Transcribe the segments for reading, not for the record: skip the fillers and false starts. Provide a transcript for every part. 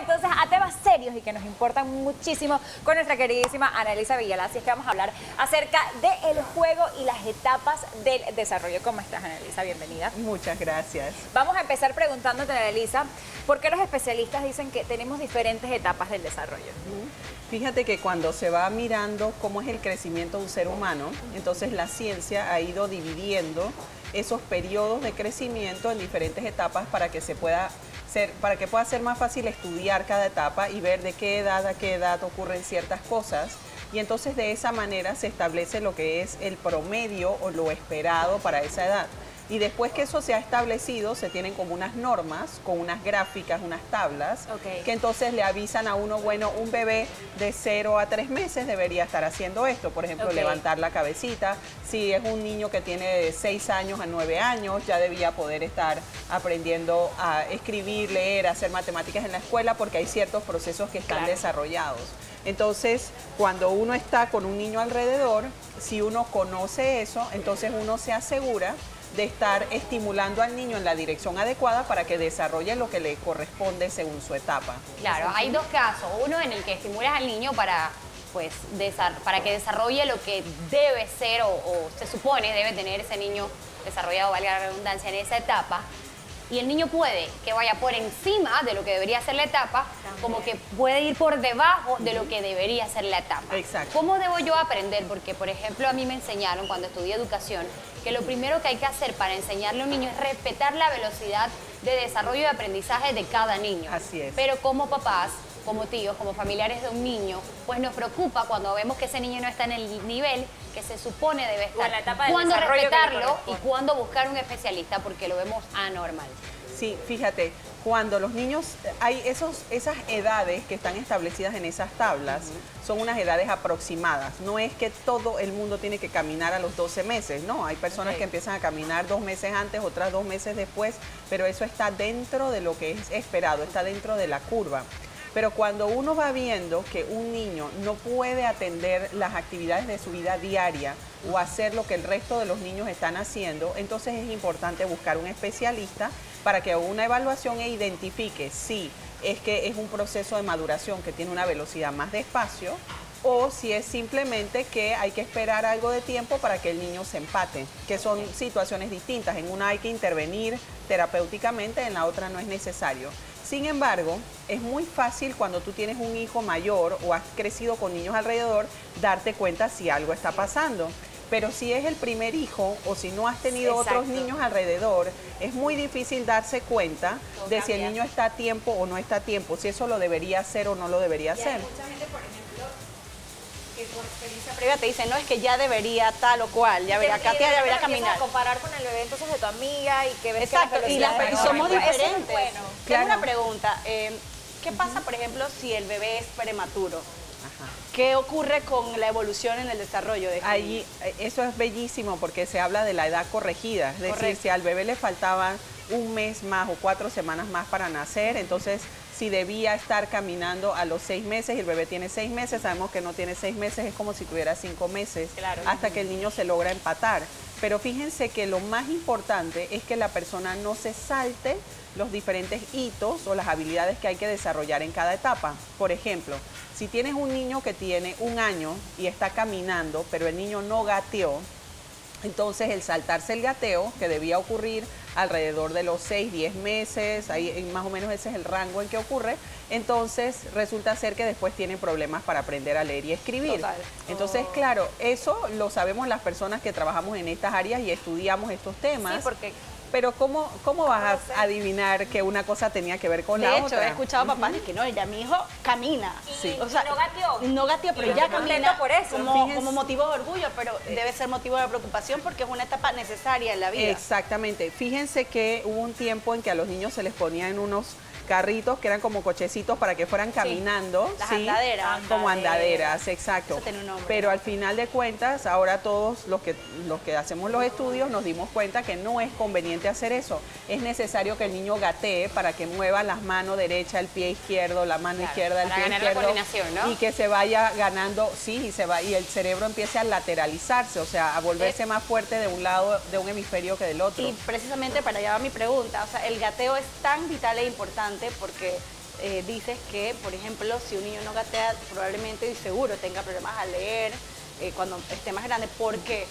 entonces a temas serios y que nos importan muchísimo con nuestra queridísima Ana-Elisa Villalaz. Así es que vamos a hablar acerca del juego y las etapas del desarrollo. ¿Cómo estás, Ana-Elisa? Bienvenida. Muchas gracias. Vamos a empezar preguntándote, Ana-Elisa, ¿por qué los especialistas dicen que tenemos diferentes etapas del desarrollo? Fíjate que cuando se va mirando cómo es el crecimiento de un ser humano, entonces la ciencia ha ido dividiendo esos periodos de crecimiento en diferentes etapas para que pueda ser más fácil estudiar cada etapa y ver de qué edad a qué edad ocurren ciertas cosas. Y entonces de esa manera se establece lo que es el promedio o lo esperado para esa edad. Y después que eso se ha establecido, se tienen como unas normas, con unas gráficas, unas tablas, que entonces le avisan a uno, bueno, un bebé de 0 a 3 meses debería estar haciendo esto. Por ejemplo, levantar la cabecita. Si es un niño que tiene de 6 años a 9 años, ya debía poder estar aprendiendo a escribir, leer, hacer matemáticas en la escuela, porque hay ciertos procesos que están desarrollados. Entonces, cuando uno está con un niño alrededor, si uno conoce eso, entonces uno se asegura de estar estimulando al niño en la dirección adecuada para que desarrolle lo que le corresponde según su etapa. Claro, hay dos casos. Uno en el que estimulas al niño para que desarrolle lo que debe ser o se supone debe tener ese niño desarrollado, valga la redundancia, en esa etapa. Y el niño puede que vaya por encima de lo que debería ser la etapa, como que puede ir por debajo de lo que debería ser la etapa. Exacto. ¿Cómo debo yo aprender? Porque, por ejemplo, a mí me enseñaron cuando estudié educación que lo primero que hay que hacer para enseñarle a un niño es respetar la velocidad de desarrollo y aprendizaje de cada niño. Así es. Pero como papás, como tíos, como familiares de un niño, pues nos preocupa cuando vemos que ese niño no está en el nivel que se supone debe estar. En la etapa del cuándo desarrollo respetarlo y cuándo buscar un especialista porque lo vemos anormal. Sí, fíjate, cuando los niños, hay esas edades que están establecidas en esas tablas, son unas edades aproximadas. No es que todo el mundo tiene que caminar a los 12 meses, no. Hay personas que empiezan a caminar 2 meses antes, otras 2 meses después, pero eso está dentro de lo que es esperado, está dentro de la curva. Pero cuando uno va viendo que un niño no puede atender las actividades de su vida diaria o hacer lo que el resto de los niños están haciendo, entonces es importante buscar un especialista para que haga una evaluación e identifique si es que es un proceso de maduración que tiene una velocidad más despacio o si es simplemente que hay que esperar algo de tiempo para que el niño se empate, que son situaciones distintas. En una hay que intervenir terapéuticamente, en la otra no es necesario. Sin embargo, es muy fácil cuando tú tienes un hijo mayor o has crecido con niños alrededor, darte cuenta si algo está pasando. Pero si es el primer hijo o si no has tenido otros niños alrededor, es muy difícil darse cuenta de si el niño está a tiempo o no está a tiempo, si eso lo debería hacer o no lo debería hacer. Hay mucha gente, por ejemplo, que por experiencia previa te dice, no, es que ya debería tal o cual, ya debería, Katia ya debería caminar. A comparar con el bebé entonces de tu amiga y que ves Exacto, que y somos diferentes. Tengo una pregunta, ¿qué pasa, por ejemplo, si el bebé es prematuro? ¿Qué ocurre con la evolución en el desarrollo de este niño? Eso es bellísimo porque se habla de la edad corregida, es decir, si al bebé le faltaba un mes más o 4 semanas más para nacer, entonces si debía estar caminando a los 6 meses y el bebé tiene 6 meses, sabemos que no tiene 6 meses, es como si tuviera 5 meses, hasta que el niño se logra empatar. Pero fíjense que lo más importante es que la persona no se salte los diferentes hitos o las habilidades que hay que desarrollar en cada etapa. Por ejemplo, si tienes un niño que tiene 1 año y está caminando, pero el niño no gateó, entonces el saltarse el gateo, que debía ocurrir alrededor de los 6, 10 meses, ahí más o menos ese es el rango en que ocurre, entonces resulta ser que después tienen problemas para aprender a leer y escribir. Entonces, claro, eso lo sabemos las personas que trabajamos en estas áreas y estudiamos estos temas. Sí, porque... Pero ¿cómo vas a adivinar que una cosa tenía que ver con la otra? De hecho, he escuchado a papás de que no, ya mi hijo camina. O sea, no gateó. No gateó, pero ya camina por eso. Como motivo de orgullo, pero debe ser motivo de preocupación porque es una etapa necesaria en la vida. Exactamente. Fíjense que hubo un tiempo en que a los niños se les ponía en unos carritos que eran como cochecitos para que fueran caminando. Las andaderas. Como andaderas, exacto. Eso tiene un nombre. Pero al final de cuentas, ahora todos los que hacemos los estudios nos dimos cuenta que no es conveniente hacer eso. Es necesario que el niño gatee para que mueva las manos derecha, el pie izquierdo, la mano izquierda, el pie izquierdo. Para ganar la coordinación, ¿no? Y que se vaya ganando, y el cerebro empiece a lateralizarse, o sea, a volverse más fuerte de un lado, de un hemisferio que del otro. Y precisamente para allá va mi pregunta, o sea, el gateo es tan vital e importante porque dices que, por ejemplo, si un niño no gatea, probablemente y seguro tenga problemas al leer cuando esté más grande. ¿Por qué?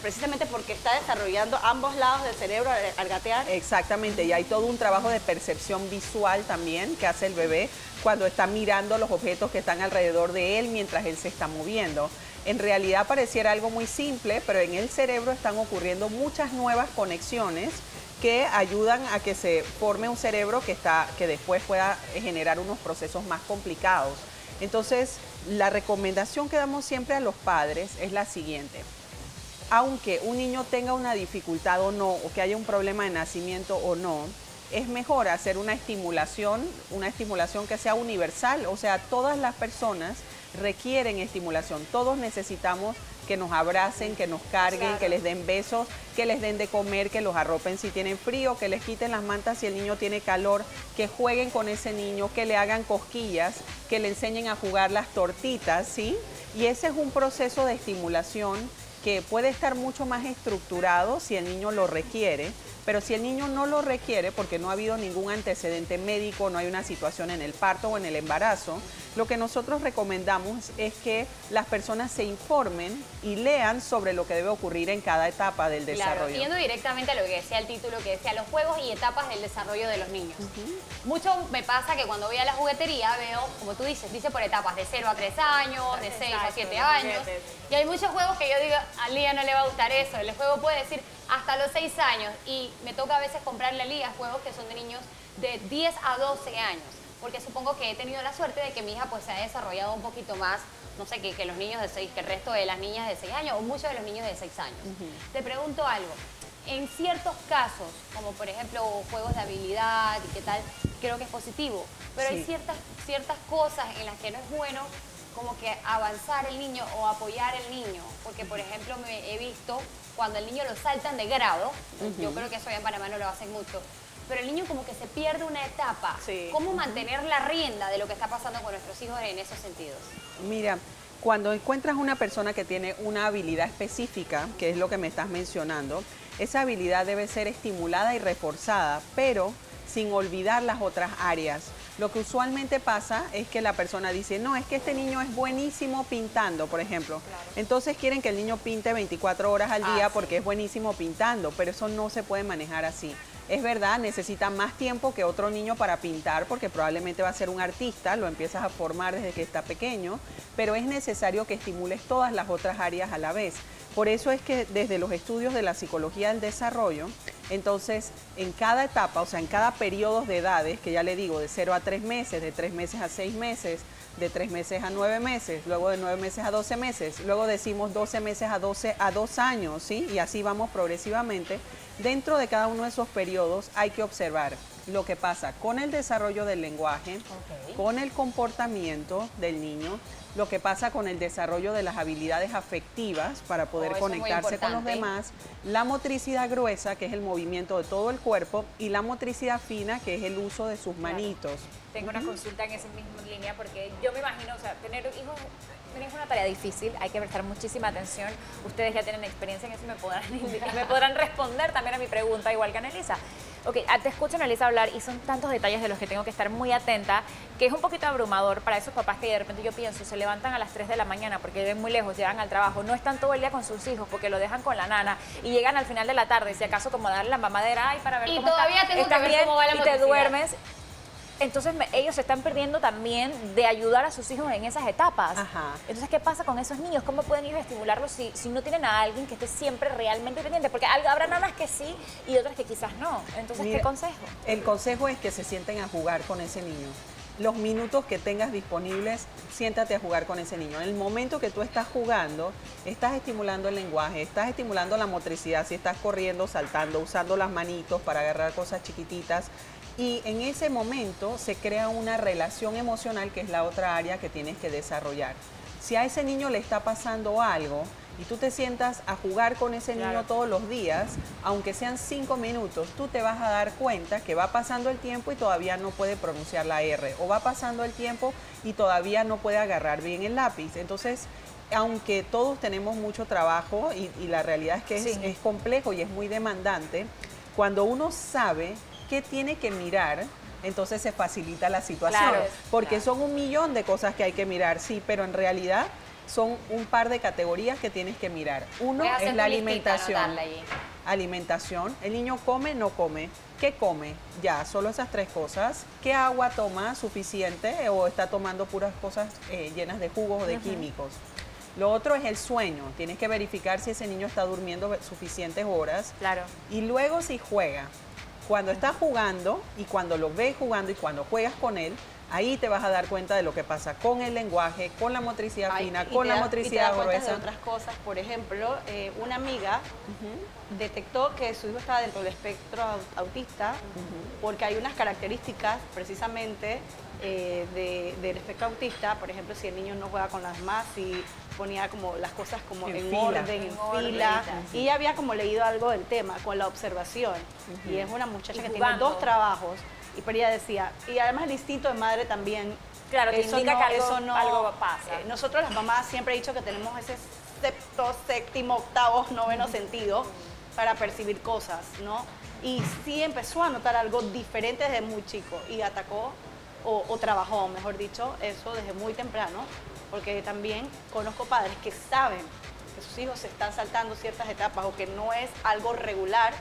Precisamente porque está desarrollando ambos lados del cerebro al gatear. Exactamente, y hay todo un trabajo de percepción visual también que hace el bebé cuando está mirando los objetos que están alrededor de él mientras él se está moviendo. En realidad pareciera algo muy simple, pero en el cerebro están ocurriendo muchas nuevas conexiones que ayudan a que se forme un cerebro que después pueda generar unos procesos más complicados. Entonces, la recomendación que damos siempre a los padres es la siguiente. Aunque un niño tenga una dificultad o no, o que haya un problema de nacimiento o no, es mejor hacer una estimulación que sea universal. O sea, todas las personas requieren estimulación. Todos necesitamos que nos abracen, que nos carguen, claro, que les den besos, que les den de comer, que los arropen si tienen frío, que les quiten las mantas si el niño tiene calor, que jueguen con ese niño, que le hagan cosquillas, que le enseñen a jugar las tortitas, ¿sí? Y ese es un proceso de estimulación que puede estar mucho más estructurado si el niño lo requiere, pero si el niño no lo requiere porque no ha habido ningún antecedente médico, no hay una situación en el parto o en el embarazo, lo que nosotros recomendamos es que las personas se informen y lean sobre lo que debe ocurrir en cada etapa del desarrollo. Claro, yendo directamente a lo que decía el título, que decía los juegos y etapas del desarrollo de los niños. Mucho me pasa que cuando voy a la juguetería veo, como tú dices, dice por etapas, de 0 a 3 años, de 6 a 7 años. Y hay muchos juegos que yo digo, a Lía no le va a gustar eso. El juego puede decir hasta los 6 años. Y me toca a veces comprarle a Lía juegos que son de niños de 10 a 12 años. Porque supongo que he tenido la suerte de que mi hija pues se ha desarrollado un poquito más, no sé, que los niños de 6, que el resto de las niñas de 6 años o muchos de los niños de 6 años. Te pregunto algo. En ciertos casos, como por ejemplo juegos de habilidad y qué tal, creo que es positivo. Pero hay ciertas cosas en las que no es bueno como que avanzar el niño o apoyar el niño. Porque, por ejemplo, me he visto cuando el niño lo saltan de grado, yo creo que eso ya en Panamá no lo hacen mucho, pero el niño como que se pierde una etapa. ¿Cómo mantener la rienda de lo que está pasando con nuestros hijos en esos sentidos? Mira, cuando encuentras una persona que tiene una habilidad específica, que es lo que me estás mencionando, esa habilidad debe ser estimulada y reforzada, pero sin olvidar las otras áreas. Lo que usualmente pasa es que la persona dice, no, es que este niño es buenísimo pintando, por ejemplo. Claro. Entonces quieren que el niño pinte 24 horas al día porque es buenísimo pintando, pero eso no se puede manejar así. Es verdad, necesita más tiempo que otro niño para pintar porque probablemente va a ser un artista, lo empiezas a formar desde que está pequeño, pero es necesario que estimules todas las otras áreas a la vez. Por eso es que desde los estudios de la psicología del desarrollo, entonces en cada etapa, o sea, en cada periodo de edades, que ya le digo, de 0 a 3 meses, de 3 meses a 6 meses, de 3 meses a 9 meses, luego de 9 meses a 12 meses, luego decimos 12 meses a 2 años, ¿sí? Y así vamos progresivamente. Dentro de cada uno de esos periodos hay que observar lo que pasa con el desarrollo del lenguaje, con el comportamiento del niño, lo que pasa con el desarrollo de las habilidades afectivas para poder conectarse con los demás, la motricidad gruesa, que es el movimiento de todo el cuerpo, y la motricidad fina, que es el uso de sus manitos. Tengo una consulta en esa misma línea porque yo me imagino, o sea, tener hijos es una tarea difícil, hay que prestar muchísima atención. Ustedes ya tienen experiencia en eso y me podrán responder también a mi pregunta, igual que Annelisa. Ok, te escucho, Annelisa, hablar y son tantos detalles de los que tengo que estar muy atenta, que es un poquito abrumador para esos papás que de repente yo pienso, se levantan a las 3 de la mañana porque viven muy lejos, llegan al trabajo, no están todo el día con sus hijos porque lo dejan con la nana y llegan al final de la tarde, si acaso como darle la mamadera, ay, para ver y cómo todavía está, tengo que ver bien, cómo va la y te motricidad. duermes. Entonces ellos se están perdiendo también de ayudar a sus hijos en esas etapas. Entonces, ¿qué pasa con esos niños? ¿Cómo pueden ellos estimularlos si no tienen a alguien que esté siempre realmente pendiente? Porque habrá nanas que sí y otras que quizás no. Entonces, mira, ¿qué consejo? El consejo es que se sienten a jugar con ese niño. Los minutos que tengas disponibles, siéntate a jugar con ese niño. En el momento que tú estás jugando, estás estimulando el lenguaje, estás estimulando la motricidad, si estás corriendo, saltando, usando las manitos para agarrar cosas chiquititas. Y en ese momento se crea una relación emocional, que es la otra área que tienes que desarrollar. Si a ese niño le está pasando algo y tú te sientas a jugar con ese niño todos los días, aunque sean 5 minutos, tú te vas a dar cuenta que va pasando el tiempo y todavía no puede pronunciar la R, o va pasando el tiempo y todavía no puede agarrar bien el lápiz. Entonces, aunque todos tenemos mucho trabajo y la realidad es que es complejo y es muy demandante, cuando uno sabe qué tiene que mirar, entonces se facilita la situación. Claro, porque son un millón de cosas que hay que mirar, sí, pero en realidad son un par de categorías que tienes que mirar. Uno Voy a hacer es la tu listita, alimentación. anotarla allí. Alimentación. El niño come, no come. ¿Qué come? Ya, solo esas tres cosas. ¿Qué agua toma suficiente o está tomando puras cosas llenas de jugos o de químicos? Lo otro es el sueño. Tienes que verificar si ese niño está durmiendo suficientes horas. Claro. Y luego si juega. Cuando está jugando y cuando lo ves jugando y cuando juegas con él, ahí te vas a dar cuenta de lo que pasa con el lenguaje, con la motricidad fina, con la motricidad y te das cuenta gruesa. de otras cosas. Por ejemplo, una amiga detectó que su hijo estaba dentro del espectro autista porque hay unas características precisamente del espectro autista. Por ejemplo, si el niño no juega con las demás, si ponía como las cosas como en fila. orden, en fila. Y ella había como leído algo del tema con la observación. Y es una muchacha Y que jugando. tiene 2 trabajos. pero ella decía, y además el instinto de madre también. Claro, te indica que algo pasa. Nosotros las mamás siempre he dicho que tenemos ese sexto, séptimo, octavo, noveno sentido para percibir cosas, ¿no? Y sí empezó a notar algo diferente desde muy chico y atacó o trabajó, mejor dicho, eso desde muy temprano, porque también conozco padres que saben que sus hijos se están saltando ciertas etapas o que no es algo regular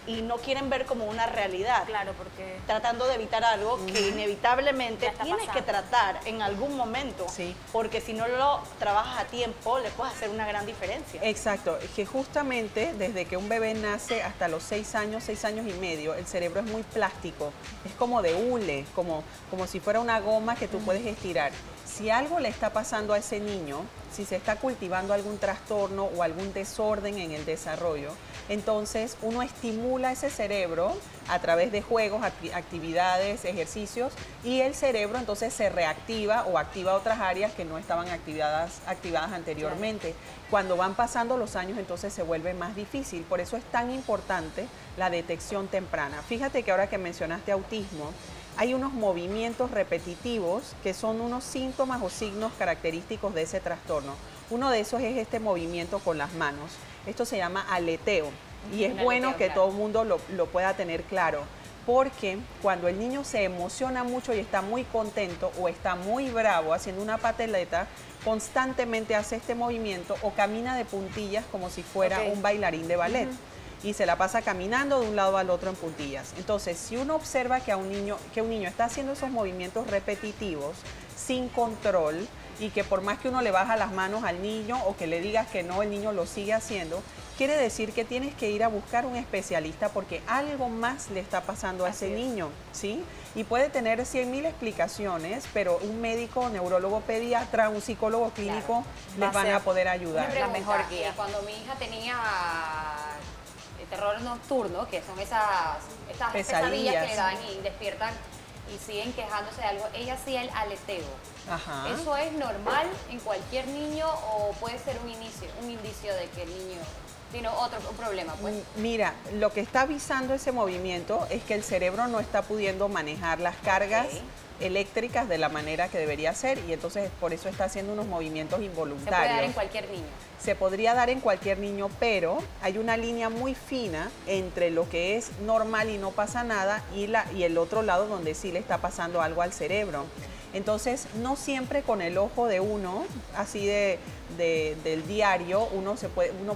y no quieren ver como una realidad. Claro, porque Tratando de evitar algo que inevitablemente Ya está tienes pasando. que tratar en algún momento. Sí. Porque si no lo trabajas a tiempo, le puedes hacer una gran diferencia. Exacto, es que justamente desde que un bebé nace hasta los 6 años y medio, el cerebro es muy plástico, es como de hule, como si fuera una goma que tú puedes estirar. Si algo le está pasando a ese niño, si se está cultivando algún trastorno o algún desorden en el desarrollo, entonces uno estimula ese cerebro a través de juegos, actividades, ejercicios, y el cerebro entonces se reactiva o activa otras áreas que no estaban activadas anteriormente. Cuando van pasando los años, entonces se vuelve más difícil. Por eso es tan importante la detección temprana. Fíjate que ahora que mencionaste autismo, hay unos movimientos repetitivos que son unos síntomas o signos característicos de ese trastorno. Uno de esos es este movimiento con las manos. Esto se llama aleteo y es bueno que todo el mundo lo pueda tener claro, porque cuando el niño se emociona mucho y está muy contento o está muy bravo haciendo una pataleta, constantemente hace este movimiento o camina de puntillas como si fuera un bailarín de ballet. Y se la pasa caminando de un lado al otro en puntillas. Entonces, si uno observa que un niño está haciendo esos movimientos repetitivos sin control y que por más que uno le baja las manos al niño o que le digas que no, el niño lo sigue haciendo, quiere decir que tienes que ir a buscar un especialista porque algo más le está pasando a ese niño, ¿sí? Y puede tener 100.000 explicaciones, pero un médico, neurólogo, pediatra, un psicólogo clínico les van a poder ayudar. Una pregunta, mejor guía. Cuando mi hija tenía terror nocturno, que son estas pesadillas que le dan y despiertan y siguen quejándose de algo, ella hacía el aleteo. Ajá. ¿Eso es normal en cualquier niño o puede ser un indicio de que el niño tiene un problema? Pues? Mira, lo que está avisando ese movimiento es que el cerebro no está pudiendo manejar las cargas eléctricas de la manera que debería ser y entonces por eso está haciendo unos movimientos involuntarios. Se puede dar en cualquier niño. Se podría dar en cualquier niño, pero hay una línea muy fina entre lo que es normal y no pasa nada y el otro lado donde sí le está pasando algo al cerebro. Entonces, no siempre con el ojo de uno, así del diario, uno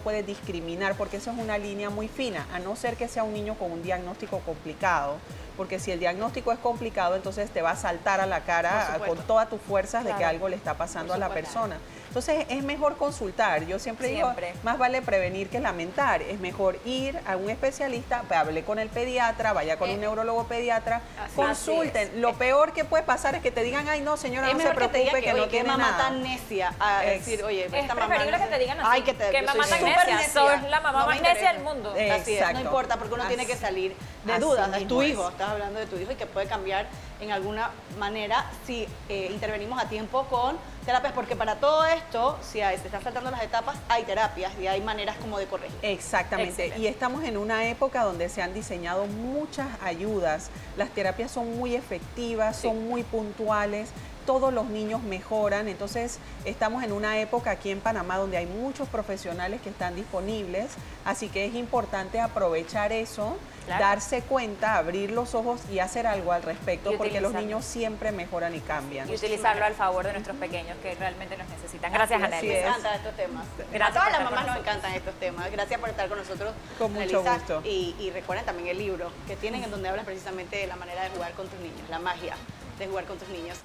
puede discriminar, porque eso es una línea muy fina, a no ser que sea un niño con un diagnóstico complicado, porque si el diagnóstico es complicado, entonces te va a saltar a la cara con todas tus fuerzas de que algo le está pasando a la persona. Entonces, es mejor consultar. Yo siempre digo, más vale prevenir que lamentar. Es mejor ir a un especialista, hable con el pediatra, vaya con un neurólogo pediatra, consulten. Lo peor que puede pasar es que te digan, ay, no, señora, no se preocupe, que no tiene mamá nada. tan necia a decir, oye, es esta mamá preferible que te digan así, ay, que yo mamá soy tan súper necia, soy la mamá más necia del mundo. Así es, no Exacto. importa, porque uno tiene que salir de Así dudas. Es mismo tu es. hijo, estás hablando de tu hijo y que puede cambiar en alguna manera si intervenimos a tiempo con terapias, porque para todo esto, si se están saltando las etapas, hay terapias y hay maneras como de corregir. Exactamente, Excelente. y estamos en una época donde se han diseñado muchas ayudas. Las terapias son muy efectivas, son muy puntuales, todos los niños mejoran. Entonces estamos en una época aquí en Panamá donde hay muchos profesionales que están disponibles, así que es importante aprovechar eso, Claro. darse cuenta, abrir los ojos y hacer algo al respecto, Y porque los utilizarlo. niños siempre mejoran y cambian. Y utilizarlo al favor de nuestros pequeños que realmente nos necesitan. Gracias, Así Anel. Me es. encantan estos temas. Gracias A todas por las estar mamás con nos encantan estos temas. Gracias por estar con nosotros. Con mucho Annalisa. gusto. Y recuerden también el libro que tienen en donde hablas precisamente de la manera de jugar con tus niños, la magia de jugar con tus niños.